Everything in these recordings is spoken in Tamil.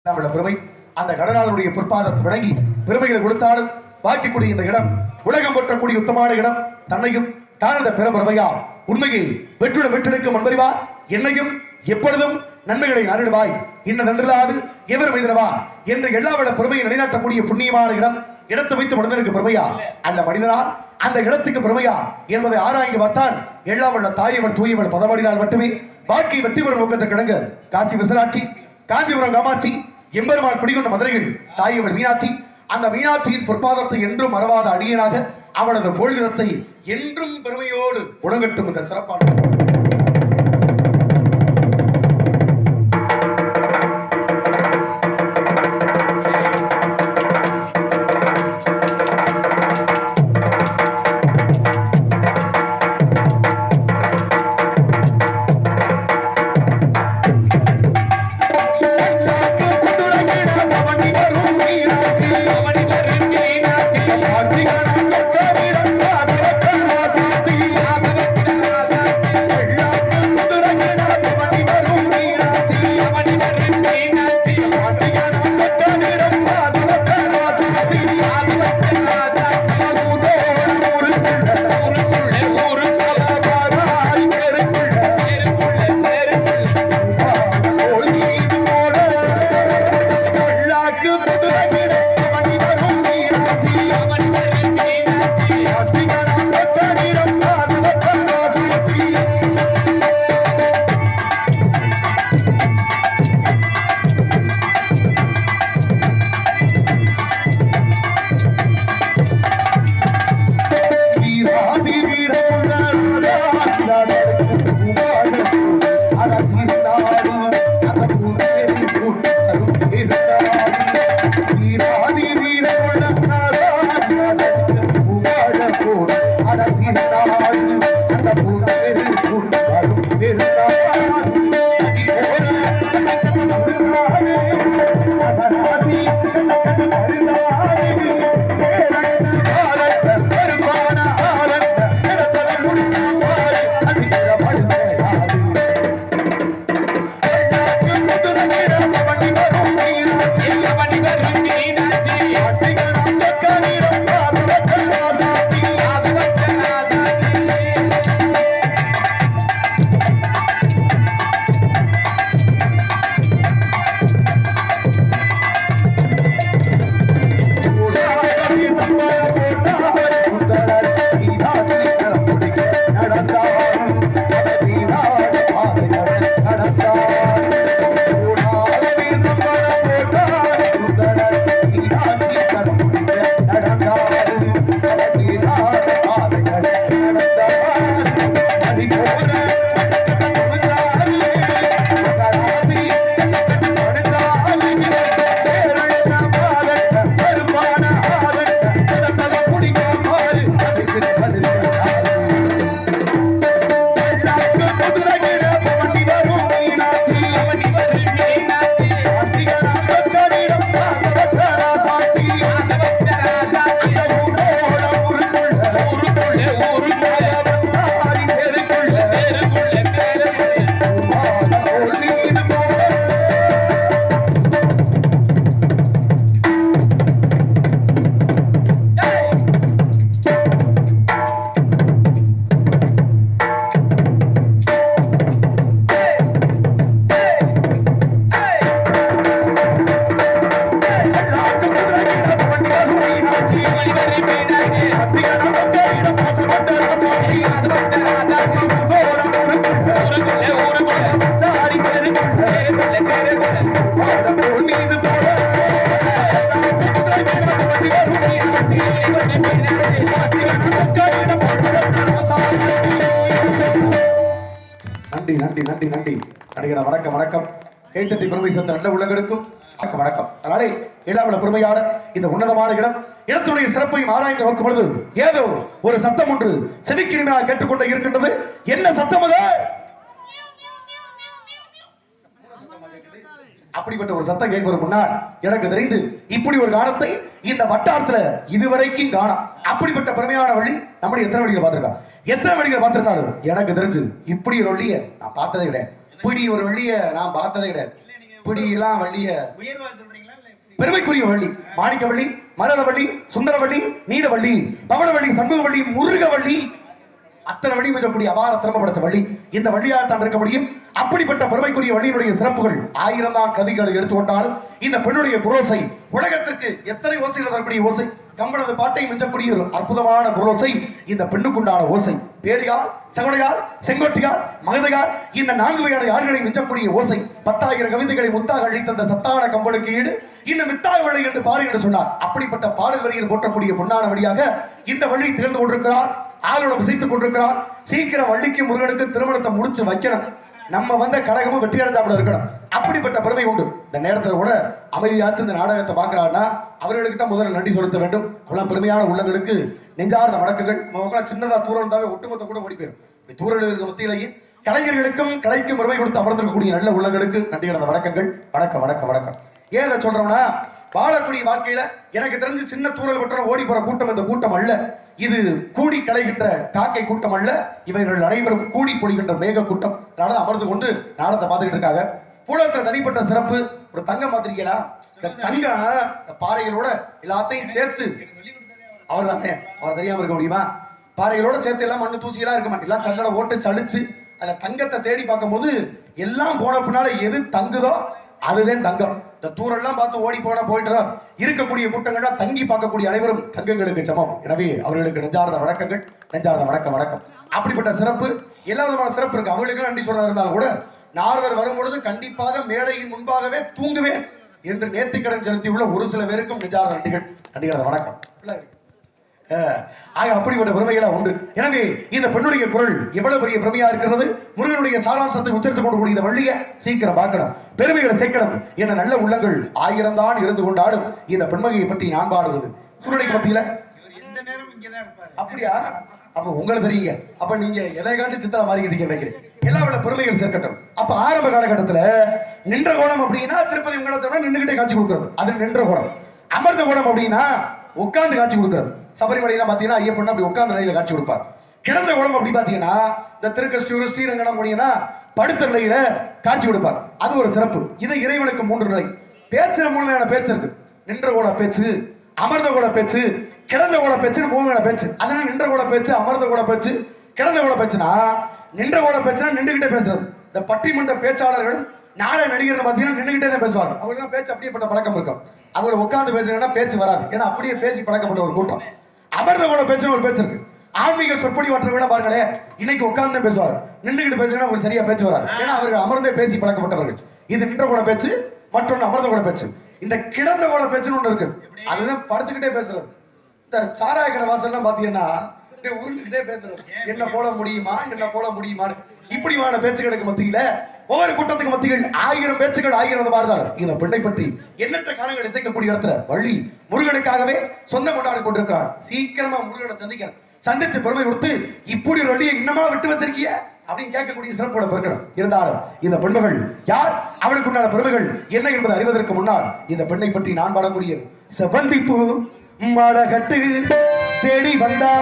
பெருமை அந்த கடனாளருடைய பொற்பாதத்தை வணங்கி பெருமைகளை கொடுத்தாலும் பாக்கிக்கூடிய இந்த இடம் உலகம் போற்றக்கூடிய உத்தமான இடம். தன்னையும் தானந்த பெருமையா உண்மையை வெற்றுடன் வெற்றெடுக்கும் அன்பறிவா என்னையும் எப்பொழுதும் நன்மைகளை அருள்வாய் இன்ன நன்றிலாது எவர் மீதனவா என்று எல்லா விட பெருமையை நிலைநாட்டக்கூடிய புண்ணியமான இடம். இடத்தை வைத்து மனிதனுக்கு பெருமையா அல்ல மனிதனால் அந்த இடத்துக்கு பெருமையா என்பதை ஆராய்ந்து பார்த்தால் எல்லா வல்ல தாயவள் தூயவள் பதவாடினால் மட்டுமே வாழ்க்கை வெற்றி பெறும் நோக்கத்தை கிடங்க. காசி விசலாட்சி, காஞ்சிபுரம் காமாட்சி, எம்பெருமாள் குடிகொண்ட மதுரையில் தாயவள் மீனாட்சி. அந்த மீனாட்சியின் பொற்பாதத்தை என்றும் மறவாத அடியனாக அவளது பொழுதத்தை என்றும் பெருமையோடு உணங்கட்டும் இந்த சிறப்பான நன்றி நன்றி நன்றி நன்றி நடிகர வணக்கம் வணக்கம். கைத்தட்டி பெருமை சேர்ந்த நல்ல உள்ளங்களுக்கும் வணக்கம் வணக்கம். அதனாலே எல்லா பெருமையான இந்த உன்னதமான இடம் இடத்துடைய சிறப்பையும் ஆராய்ந்து நோக்கும் பொழுது ஏதோ ஒரு சத்தம் ஒன்று செவிக்கினிமையாக கேட்டுக்கொண்டே இருக்கின்றது. என்ன சத்தம் அது? அப்படிப்பட்ட ஒரு சத்தம் கேட்க முன்னால் எனக்கு தெரிந்து இப்படி ஒரு காலத்தை இந்த வட்டாரத்துல இதுவரைக்கும் காணோம். அப்படிப்பட்ட பெருமையான வழி நம்முடைய எத்தனை வழிகளை பார்த்திருக்கோம், எத்தனை வழிகளை பார்த்திருந்தாலும் எனக்கு தெரிஞ்சு இப்படி ஒரு வழியை நான் பார்த்ததே கிடையாது. இப்படி ஒரு வழியை நான் பார்த்ததே கிடையாது. இப்படி எல்லாம் வள்ளிய பெருமைக்குரிய வள்ளி, மாணிக்கவள்ளி, மரதவள்ளி, சுந்தரவள்ளி, நீலவள்ளி, பவனவள்ளி, சண்முகவள்ளி, முருகவள்ளி, அத்தனை வழி மிகக்கூடிய அபார திறமை படைச்ச வள்ளி. இந்த வள்ளியாக தான் இருக்க முடியும். அப்படிப்பட்ட பெருமைக்குரிய வள்ளியினுடைய சிறப்புகள் 1000 தான் கதைகளை எடுத்துக்கொண்டாலும் இந்த பெண்ணுடைய குரோசை உலகத்திற்கு எத்தனை ஓசைகள் தரக்கூடிய ஓசை, கம்பனது பாட்டை மிஞ்சக்கூடிய ஒரு அற்புதமான குரோசை இந்த பெண்ணுக்குண்டான ஓசை. பேரியார், சகோடையார், செங்கோட்டியார், மகதையார், இந்த 4 வகையான யார்களை மிஞ்சக்கூடிய ஓசை. 10,000 கவிதைகளை முத்தாக அளித்த சத்தான கம்பனுக்கு ஈடு இன்னும் மித்தாக வழி என்று பாரு என்று சொன்னார். அப்படிப்பட்ட பாடல் வரியில் போற்றக்கூடிய பொன்னான வழியாக இந்த வள்ளி திகழ்ந்து கொண்டிருக்கிறார். ஆளோட விசைத்துக் கொண்டிருக்கிறார். சீக்கிரம் வள்ளிக்கு முருகனுக்கு திருமணத்தை முடிச்சு வைக்கணும். நம்ம வந்த கழகமும் வெற்றி அடைஞ்சாப்புல இருக்கணும். அப்படிப்பட்ட பெருமை உண்டு. இந்த நேரத்தில் கூட அமைதியாத்து இந்த நாடகத்தை பார்க்கிறான்னா அவர்களுக்கு தான் முதல்ல நன்றி செலுத்த வேண்டும். அவ்வளவு பெருமையான உள்ளங்களுக்கு நெஞ்சார்ந்த வணக்கங்கள். நம்ம சின்னதா தூரம் இருந்தாவே ஒட்டுமொத்த கூட ஓடி போயிடும். தூரல் இருக்க மத்தியிலேயே கலைஞர்களுக்கும் கலைக்கும் பெருமை கொடுத்து அமர்ந்திருக்கக்கூடிய நல்ல உள்ளங்களுக்கு நன்றி கடந்த வணக்கங்கள். வணக்கம் வணக்கம் வணக்கம். ஏன் அதை சொல்றோம்னா, வாழக்கூடிய வாழ்க்கையில எனக்கு தெரிஞ்சு சின்ன தூரல் பற்ற ஓடி போற கூட்டம் இந்த கூட்டம் அல்ல. இது கூடி கலைகின்ற காக்கை கூட்டம் அல்ல. இவர்கள் அனைவரும் கூடி பொழிகின்ற மேக கூட்டம். அதனால அமர்ந்து கொண்டு நாடத்தை பார்த்துக்கிட்டு இருக்காங்க. பூலத்துல தனிப்பட்ட சிறப்பு ஒரு தங்க மாதிரிகளா, இந்த தங்க இந்த பாறைகளோட எல்லாத்தையும் சேர்த்து அவர் தானே, அவர் தெரியாம இருக்க முடியுமா? பாறைகளோட சேர்த்து எல்லாம் மண்ணு தூசியெல்லாம் இருக்க மாட்டேன், எல்லாம் சல்லடை ஓட்டு சலிச்சு அதுல தங்கத்தை தேடி பார்க்கும் போது எல்லாம் போன பின்னால எது தங்குதோ அதுதான் தங்கம். இந்த தூரெல்லாம் பார்த்து ஓடி போனா போயிட்டு இருக்கக்கூடிய கூட்டங்கள்ல தங்கி பார்க்கக்கூடிய அனைவரும் தங்கங்களுக்கு சமம். எனவே அவர்களுக்கு நெஞ்சார்ந்த வணக்கங்கள், நெஞ்சார்ந்த வணக்கம் வணக்கம். அப்படிப்பட்ட சிறப்பு எல்லா விதமான சிறப்பு இருக்கு. அவர்களுக்கு நன்றி சொல்றதா இருந்தாலும் கூட நாரதர் வரும்பொழுது கண்டிப்பாக மேடையின் முன்பாகவே தூங்குவேன் என்று நேர்த்திக்கடன் செலுத்தியுள்ள ஒரு சில பேருக்கும் நெஞ்சார்ந்த நன்றிகள், நன்றிகள் வணக்கம். அப்படிப்பட்ட பெருமைகளா உண்டு. எனவே இந்த பெண்ணுடைய குரல் எவ்வளவு பெரிய பெருமையா இருக்கிறது. முருகனுடைய சாராம்சத்தை உச்சரித்துக் கொண்டு கூடிய வள்ளிய சீக்கிரம் பார்க்கணும், பெருமைகளை சேர்க்கணும் என நல்ல உள்ளங்கள் 1000 தான் இருந்து கொண்டாலும் இந்த பெண்மகையை பற்றி நான் பாடுவது சூரனைக்கு மத்தியில அப்படியா? அப்ப உங்களுக்கு தெரியுங்க. அப்ப நீங்க எதை காட்டி சித்திரம் மாறிக்கிட்டு நினைக்கிறேன். எல்லா பெருமைகள் சேர்க்கட்டும். அப்ப ஆரம்ப காலகட்டத்துல நின்ற கோணம் அப்படின்னா திருப்பதி உங்களோட நின்றுகிட்டே காட்சி கொடுக்கிறது, அது நின்ற கோணம். அமர்ந்த கோணம் அப்படின்னா உட்கார்ந்து காட்சி கொடுக்கிறது. சபரிமலையில பாத்தீங்கன்னா ஐயப்பன் அப்படி உட்கார்ந்த நிலையில காட்சி கொடுப்பார். கிடந்த கோணம் அப்படி பாத்தீங்கன்னா இந்த திருக்கஷ்டியூர் ஸ்ரீரங்கணம் முடியும்னா படுத்த நிலையில காட்சி கொடுப்பார். அது ஒரு சிறப்பு. இது இறைவனுக்கு 3 நிலை. பேச்சுல 3 வகையான பேச்சு இருக்கு. நின்ற கோண பேச்சு, அமர்ந்த கோண பேச்சு, கிடந்த கோண பேச்சு, 3 வகையான பேச்சு. அதனால நின்ற கோண பேச்சு, அமர்ந்த கோண பேச்சு, கிடந்த கோண பேச்சுனா நின்ற கோண பேச்சுனா நின்றுகிட்டே பேசுறது. இந்த பட்டிமன்ற பேச்சாளர்கள் நாடக நடிகர்கள் பாத்தீங்கன்னா நின்றுகிட்டே தான் பேசுவாங்க. அவங்களுக்கு பேச்சு அப்படியேப்பட்ட பழக்கம் இருக்கும். அவங்க உட்கார்ந்து பேசுறதுன்னா பேச்சு வராது. ஏன்னா அப்படியே பேசி பழக்கப்பட்ட ஒரு கூட்டம். அமர்ந்த கோண பேச்சுன்னு ஒரு பேச்சு இருக்கு. ஆன்மீக சொற்பொழிவாற்றவர்கள் பாருங்களேன், இன்னைக்கு உட்கார்ந்து பேசுவாங்க. நின்றுகிட்டு பேசுனா ஒரு சரியா பேச்சு வராது. ஏன்னா அவர்கள் அமர்ந்தே பேசி பழக்கப்பட்டவர்கள். இது நின்ற கோண பேச்சு, மற்றொன்று அமர்ந்த கோண பேச்சு. இந்த கிடந்த கோண பேச்சுன்னு ஒண்ணு இருக்கு. அதுதான் படுத்துக்கிட்டே பேசுறது. இந்த சாராய கடை வாசல்லாம் பாத்தீங்கன்னா உருண்டுகிட்டே பேசுறது. என்ன போல முடியுமா, என்ன போல முடியுமான்னு இப்படிமான பேச்சுகளுக்கு மத்தியில ஒவ்வொரு கூட்டத்துக்கு மத்தியில் 1000 பேச்சுகள் 1000 மாறுதான். இந்த பெண்ணை பற்றி எண்ணற்ற காரணங்கள் இசைக்கக்கூடிய இடத்துல வள்ளி முருகனுக்காகவே சொந்தம் கொண்டாடி கொண்டிருக்கிறார். சீக்கிரமா முருகனை சந்திக்கிறேன், சந்திச்சு பெருமை கொடுத்து இப்படி ஒரு வள்ளியை இன்னமா விட்டு வச்சிருக்கிய அப்படின்னு கேட்கக்கூடிய சிறப்போட பெருக்கணும். இருந்தாலும் இந்த பெண்மகள் யார், அவளுக்கு உண்டான பெருமைகள் என்ன என்பதை அறிவதற்கு முன்னால் இந்த பெண்ணை பற்றி நான் பாடக்கூடியது. செவந்திப்பு மடகட்டு தேடி வந்தா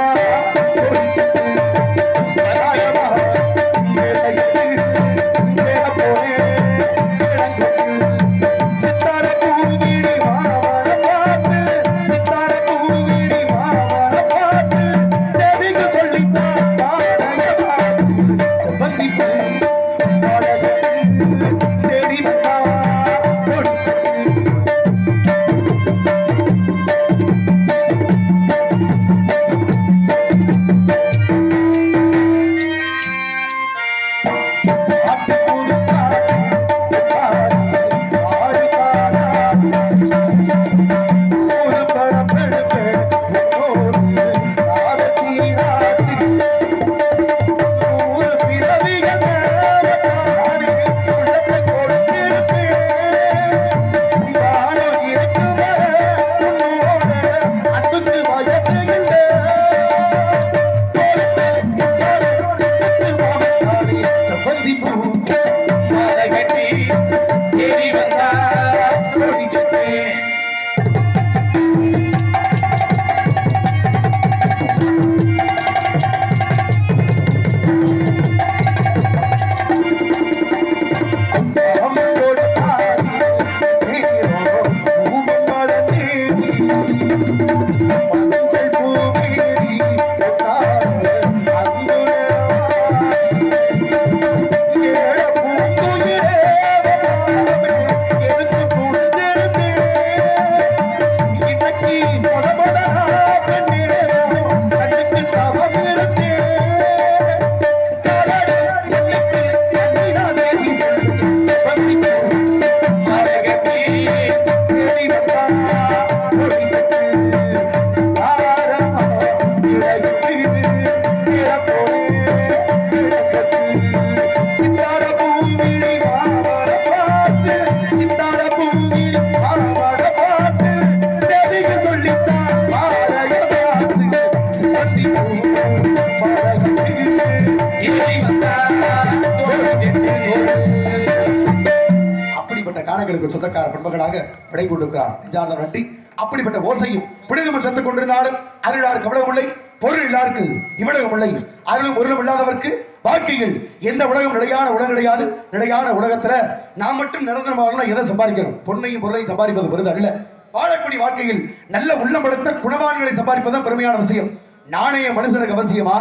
சொந்தக்கார பெண்மகளாக விடை கொண்டிருக்கிறார். நெஞ்சார்ந்த நன்றி. அப்படிப்பட்ட ஓசையும் புனிதமும் செத்துக் கொண்டிருந்தாலும் அருளாருக்கு அவ்வளவு இல்லை, பொருள் இல்லாருக்கு இவ்வளவு இல்லை. அருளும் பொருளும் இல்லாதவருக்கு வாழ்க்கையில் எந்த உலகம் நிலையான உலகம் கிடையாது. நிலையான உலகத்துல நாம் மட்டும் நிரந்தரமாக எதை சம்பாதிக்கணும்? பொன்னையும் பொருளையும் சம்பாதிப்பது பெருது அல்ல. வாழக்கூடிய வாழ்க்கையில் நல்ல உள்ளப்படுத்த குணவான்களை சம்பாதிப்பதுதான் பெருமையான விஷயம். நாணயம் மனுஷனுக்கு அவசியமா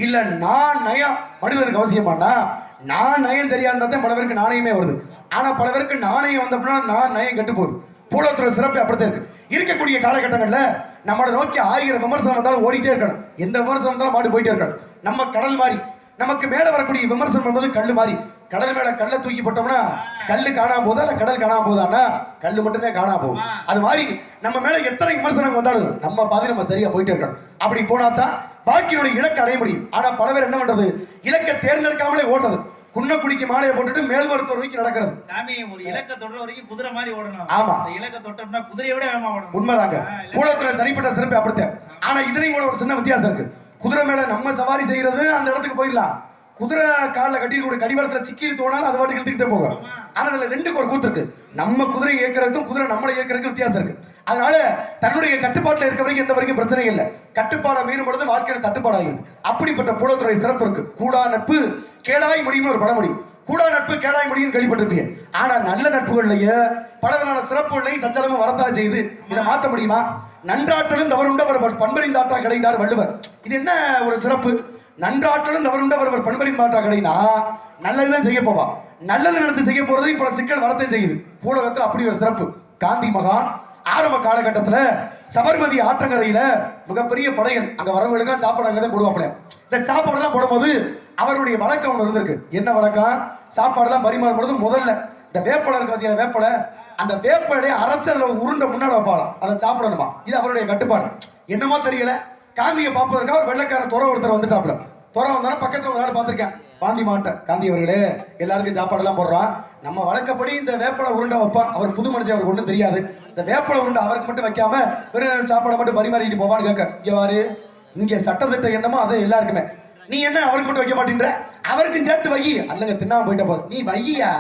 இல்ல நான் நயம் மனிதனுக்கு அவசியமானா? நான் நயம் தெரியாத பல பேருக்கு நாணயமே வருது. ஆனா பல பேருக்கு நாணயம் வந்தப்பனா நான் நயம் கெட்டு போகுது. பூலோத்துறை சிறப்பு அப்படித்தான் இருக்கு. இருக்கக்கூடிய காலகட்டங்கள்ல நம்மளை நோக்கி 1000 விமர்சனம் வந்தாலும் ஓடிட்டே இருக்கணும். எந்த விமர்சனம் வந்தாலும் மாடி போயிட்டே இருக்கணும். நம்ம கடல் மாதிரி நமக்கு மேல வரக்கூடிய விமர்சனம் என்பது கல்லு மாதிரி. கடல் மேல கல்லை தூக்கி போட்டோம்னா கல்லு காணாம போதா இல்ல கடல் காணாம போதான்னா கல்லு மட்டும்தான் காணாம போகும். அது மாதிரி நம்ம மேல எத்தனை விமர்சனம் வந்தாலும் நம்ம பாதி நம்ம சரியா போயிட்டே இருக்கணும். அப்படி போனாதான் பாக்கியோட இலக்கை அடைய முடியும். ஆனா பல பேர் என்ன பண்றது? இலக்கை தேர்ந்தெடுக்காமலே ஓடுறது. குன்னக்குடிக்கு மாலையை போட்டுட்டு மேல்மருத்துவ நோக்கி நடக்கிறது. சாமி ஒரு இலக்க தொடுற வரைக்கும் குதிரை மாதிரி ஓடணும். ஆமா, இலக்க தொட்டோம்னா குதிரையை விட வேகமா ஓடணும். உண்மைதாங்க. பூலோத்துறை தனிப்பட்ட சிறப்பு அப்படித்தான். ஆனா இதுலயும் கூட ஒரு சின்ன வித்தியாசம் இருக்கு. குதிரை மேல நம்ம சவாரி செய்யறது அந்த இடத்துக்கு போயிடலாம். குதிரை காலில் கட்டிக்கூடிய கடிவாளத்துல சிக்கி தோணாலும் அது வாட்டி இழுத்துக்கிட்டே போகும். ஆனா அதுல ரெண்டுக்கு ஒரு கூத்து இருக்கு. நம்ம குதிரை இயக்கிறதுக்கும் குதிரை நம்மளை இயக்கிறதுக்கும் வித்தியாசம் இருக்கு. அதனால தன்னுடைய கட்டுப்பாட்டில் இருக்க வரைக்கும் எந்த வரைக்கும் பிரச்சனை இல்லை. கட்டுப்பாடை மீறும் பொழுது வாழ்க்கையில தட்டுப்பாடாகிறது. அப்படிப்பட்ட பூலோத்துறை சிறப்பு இருக்கு. கூடா நட்பு கேடாய் முடியும்னு ஒரு பழமொழி. கூடா நட்பு கேடாய் முடியும் கேள்விப்பட்டிருப்பீங்க. ஆனா நல்ல நட்புகள்லயே பலவிதமான சிறப்புகளையும் சஞ்சலமும் வரத்தான் செய்யுது. இதை மாற்ற முடியுமா? நன்றாற்றலும் தவறுண்டவர் பண்பறிந்தாற்றா கிடைந்தார் வள்ளுவர். இது என்ன ஒரு சிறப்பு? நன்றாற்றலும் தவறுண்டவர் பண்பறிந்தாற்றா கிடைனா நல்லதுதான் செய்ய போவா. நல்லது நடந்து செய்ய போறது இப்ப சிக்கல் வரத்தை செய்யுது. பூலகத்துல அப்படி ஒரு சிறப்பு. காந்தி மகான் ஆரம்ப காலகட்டத்துல சபர்மதி ஆற்றங்கரையில மிகப்பெரிய படைகள் அங்க வரவங்களுக்கு சாப்பாடு அங்கதான் போடுவாப்ல. இந்த சாப்பாடு எல்லாம் போடும்போது அவருடைய வழக்கம் ஒன்று இருந்திருக்கு. என்ன வழக்கம்? சாப்பாடு எல்லாம் பரிமாறும் பொழுது முதல்ல இந்த வேப்பலை இருக்கு பாத்தீங்க, வேப்பலை, அந்த வேப்பலையை அரைச்சு அதுல உருண்டை முன்னாடி வைப்பாளாம். அதை சாப்பிடணுமா. இது அவருடைய கட்டுப்பாடு. என்னமோ தெரியல, காந்தியை பார்ப்பதற்காக ஒரு வெள்ளைக்கார துறை ஒருத்தர் வந்துட்டாப்ல. துறை வந்தாலும் பக்கத்துல ஒரு ஆள் பார்த்திருக்கேன். காந்தி மாட்ட காந்தி அவர்களே எல்லாருக்கும் சாப்பாடு எல்லாம் போடுறான். நம்ம வழக்கப்படி இந்த வேப்பலை உருண்டை வைப்பான். அவர் புது மனுஷன், அவருக்கு ஒன்றும் தெரியாது. இந்த வேப்பலை உருண்டை அவருக்கு மட்டும் வைக்காம வெறும் சாப்பாடை மட்டும் பரிமாறிட்டு போவான்னு கேட்க, இவ்வாறு இங்க சட்டத்திட்ட என்னமோ அதை எல்லாருக்குமே நீ என்ன அவருக்கு மட்டும் வைக்க மாட்டேன்ற, அவருக்கும் சேர்த்து வை. அல்லங்க தின்னாம போயிட்ட போது நீ வையா,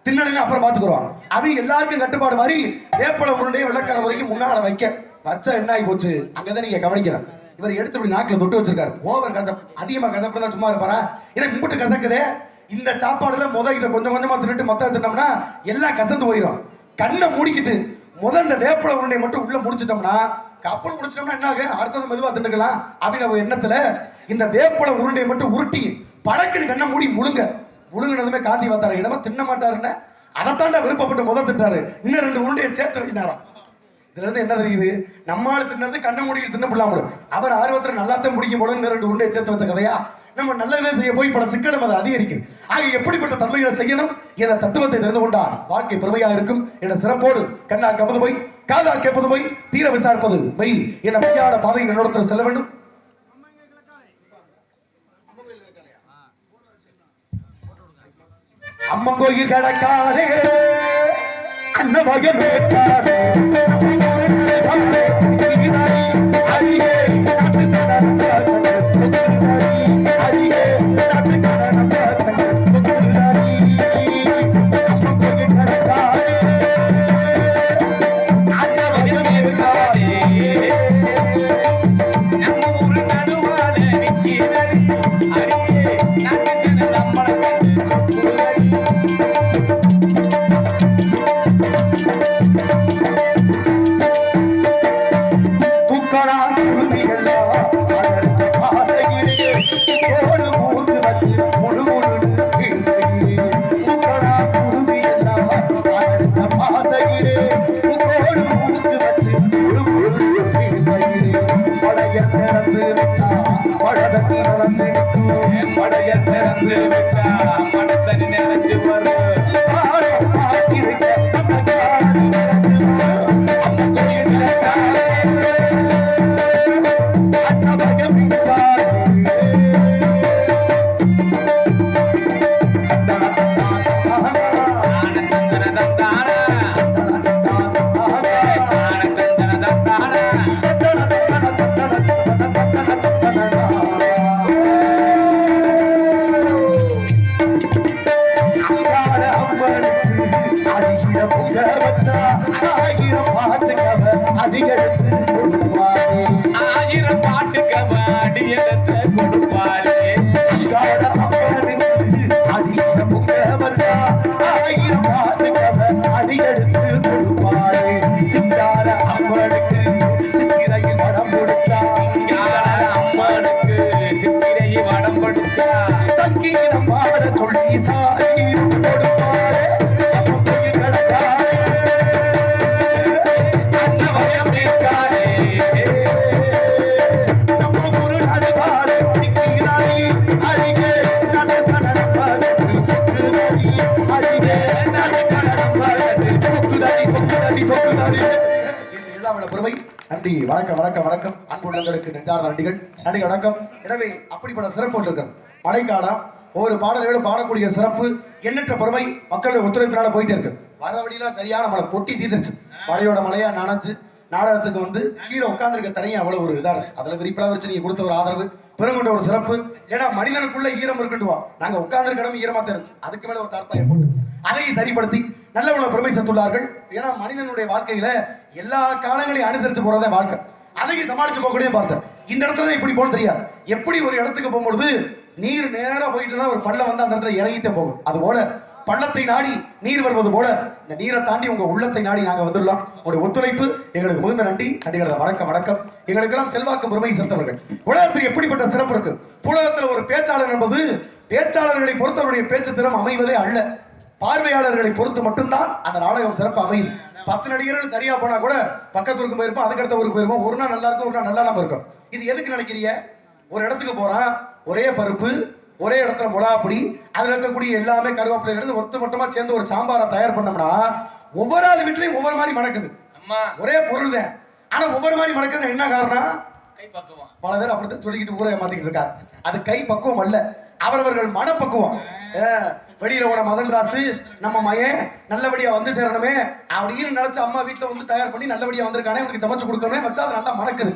தின்னு அப்புறம் பாத்துக்குருவான். அப்படி எல்லாருக்கும் கட்டுப்பாடு மாதிரி வேப்பலை உருண்டையை வெள்ளக்கார வரைக்கும் முன்னால வைக்க வச்சா என்ன ஆகி போச்சு? அங்கதான் நீங்க கவனிக்கணும். இவர் எடுத்து இப்படி நாக்கில் தொட்டு வச்சிருக்காரு. ஓவர் கசப்பு, அதிகமா கசப்பு தான் சும்மா இருப்பாரா? ஏன்னா கும்பிட்டு கசக்குதே. இந்த சாப்பாடுல இதை கொஞ்சம் கொஞ்சமா தின்னுட்டு மொத்தம் தின்னோம்னா எல்லாம் கசந்து போயிடும். கண்ணை மூடிக்கிட்டு இந்த வேப்பலை உருண்டை மட்டும் உள்ள முடிச்சிட்டோம்னா கப்பல் முடிச்சிட்டோம்னா என்ன ஆகும்? அடுத்தது மெதுவா தின்னுக்கலாம் அப்படின்னு ஒரு எண்ணத்துல இந்த வேப்பலை உருண்டையை மட்டும் உருட்டி படக்குன்னு கண்ணை மூடி முழுங்கினதுமே காந்தி பார்த்தாரு. இடமா தின்ன மாட்டாருன்னு அதைத்தாண்டா விருப்பப்பட்டு தின்றாரு. இன்னும் 2 உருண்டையை சேர்த்து வைக்கிறாராம். இதுல இருந்து என்ன தெரியுது? நம்மால் தின்னது கண்ண முடியில் தின்னப்படலாம். அவர் ஆர்வத்தில் நல்லாத்தான் முடிக்கும் போது 2 உருண்டையை சேர்த்து வச்ச கதையா? நம்ம நல்லதே செய்ய போய் பல சிக்கனம் அதை அதிகரிக்கும். ஆக எப்படிப்பட்ட தன்மைகளை செய்யணும் என்ற தத்துவத்தை தெரிந்து கொண்டால் வாழ்க்கை பெருமையா இருக்கும் என்ற சிறப்போடு கண்ணா கப்பது போய் காதா கேட்பது போய் தீர விசாரிப்பது மெய் என மையான பாதையில் என்னோடத்தில் செல்ல வேண்டும். அம்மன் கோயில் கடக்காதே அன்னமயம் ஈசாரி கொடுப்பாரே அப்பம் போய் கடக்காரே அன்னவயம் நிற்காரே நம்ம குரு நடுவாரே நிற்கிறாரே அருகே நடக்க நடப்பதற்கு சொக்குதடி அருகே நடக்க நடப்பதற்கு சொக்குதடி பெருமை நன்றி வணக்கம் வணக்கம் வணக்கம் அன்புள்ளங்களுக்கு நெஞ்சார்ந்த நன்றிகள் நன்றி வணக்கம். எனவே அப்படிப்பட்ட சிறப்பு இருக்கிறது மழைக்காலம் ஒரு பாடலோடு பாடக்கூடிய சிறப்பு எண்ணற்ற பெருமை மக்களுடைய ஒத்துழைப்பினால போயிட்டே இருக்கு. வர வழியெல்லாம் சரியான மழை கொட்டி தீர்ந்துருச்சு. மழையோட மழையா நனைஞ்சு நாடகத்துக்கு வந்து கீழே உட்கார்ந்துருக்க தனியா அவ்வளவு ஒரு இதா இருந்துச்சு. அதுல விரிப்பலா வச்சு நீங்க கொடுத்த ஒரு ஆதரவு பெருங்கொண்ட ஒரு சிறப்பு. ஏன்னா மனிதனுக்குள்ள ஈரம் இருக்குண்டுவா நாங்க உட்கார்ந்துருக்க இடம் ஈரமா தெரிஞ்சு அதுக்கு மேல ஒரு தார்ப்பாயம் போட்டு அதையும் சரிப்படுத்தி நல்ல உள்ள பெருமை செத்துள்ளார்கள். ஏன்னா மனிதனுடைய வாழ்க்கையில எல்லா காலங்களையும் அனுசரிச்சு போறதே வாழ்க்கை. அதையும் சமாளிச்சு போகக்கூடிய பார்த்தேன். இந்த இடத்துல இப்படி போக தெரியாது. எப்படி ஒரு இடத்துக்கு போகும்பொழுது நீர் நேரா போயிட்டு தான் ஒரு பள்ளம் வந்து அந்த இடத்துல இறங்கிட்டே போகும். அது போல பள்ளத்தை நாடி நீர் வருவது போல இந்த நீரை தாண்டி உங்க உள்ளத்தை நாடி நாங்க வந்துடலாம். உங்களுடைய ஒத்துழைப்பு எங்களுக்கு மிகுந்த நன்றி. நன்றிகள வணக்கம் வணக்கம். எங்களுக்கெல்லாம் செல்வாக்கு பெருமை சேர்த்தவர்கள். உலகத்தில் எப்படிப்பட்ட சிறப்பு இருக்கு. உலகத்தில் ஒரு பேச்சாளர் என்பது பேச்சாளர்களை பொறுத்தவருடைய பேச்சு திறம் அமைவதே அல்ல, பார்வையாளர்களை பொறுத்து மட்டும்தான் அந்த நாடகம் சிறப்பு அமையுது. 10 நடிகர்கள் சரியா போனா கூட பக்கத்து ஊருக்கு போயிருப்போம், அதுக்கடுத்த ஊருக்கு போயிருப்போம். ஒரு நாள் நல்லா இருக்கும், ஒரு நாள் நல்லா நம்ம இருக்கும். இது எதுக்கு நினைக்கிறீங்க? ஒரு இடத்துக்கு போறான், ஒரே பருப்பு, ஒரே இடத்துல மிளகாப்பொடி, அதுல இருக்கக்கூடிய எல்லாமே கருவேப்பிலை இருந்து ஒத்து மொத்தமா சேர்ந்து ஒரு சாம்பாரை தயார் பண்ணோம்னா ஒவ்வொரு ஆள் வீட்லயும் ஒவ்வொரு மாதிரி மணக்குது. ஒரே பொருள் தான், ஆனா ஒவ்வொரு மாதிரி மணக்குது. என்ன காரணம்? கை பக்குவம். பல பேர் அப்படித்தான் சொல்லிக்கிட்டு ஊரை மாத்திக்கிட்டு இருக்காங்க. அது கை பக்குவம் அல்ல, அவரவர்கள் மனப்பக்குவம். வெளியில ஓட மதன் ராசு நம்ம மயன் நல்லபடியா வந்து சேரணுமே அப்படின்னு நினைச்சு அம்மா வீட்டுல வந்து தயார் பண்ணி நல்லபடியா வந்திருக்கானே உனக்கு சமைச்சு கொடுக்கணுமே வச்சா அது நல்லா மணக்குது.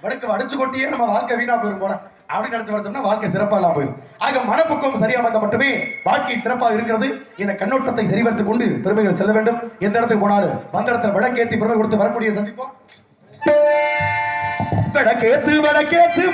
வடக்கு அடிச்சு கொட்டியே நம்ம வாழ்க்கை வீணா போயிரும் போல அப்படின்னு நினைச்சு வச்சோம்னா வாழ்க்கை சிறப்பா எல்லாம் போயிடும். ஆக மனப்பக்குவம் சரியா வந்த மட்டுமே வாழ்க்கை சிறப்பாக இருக்கிறது. இந்த கண்ணோட்டத்தை சரிவர்த்துக் கொண்டு பெருமைகள் செல்ல வேண்டும். எந்த இடத்துக்கு போனாலும் வந்த இடத்துல விளக்கேற்றி பெருமை கொடுத்து வரக்கூடிய சந்திப்போம். விளக்கேத்து விளக்கேத்து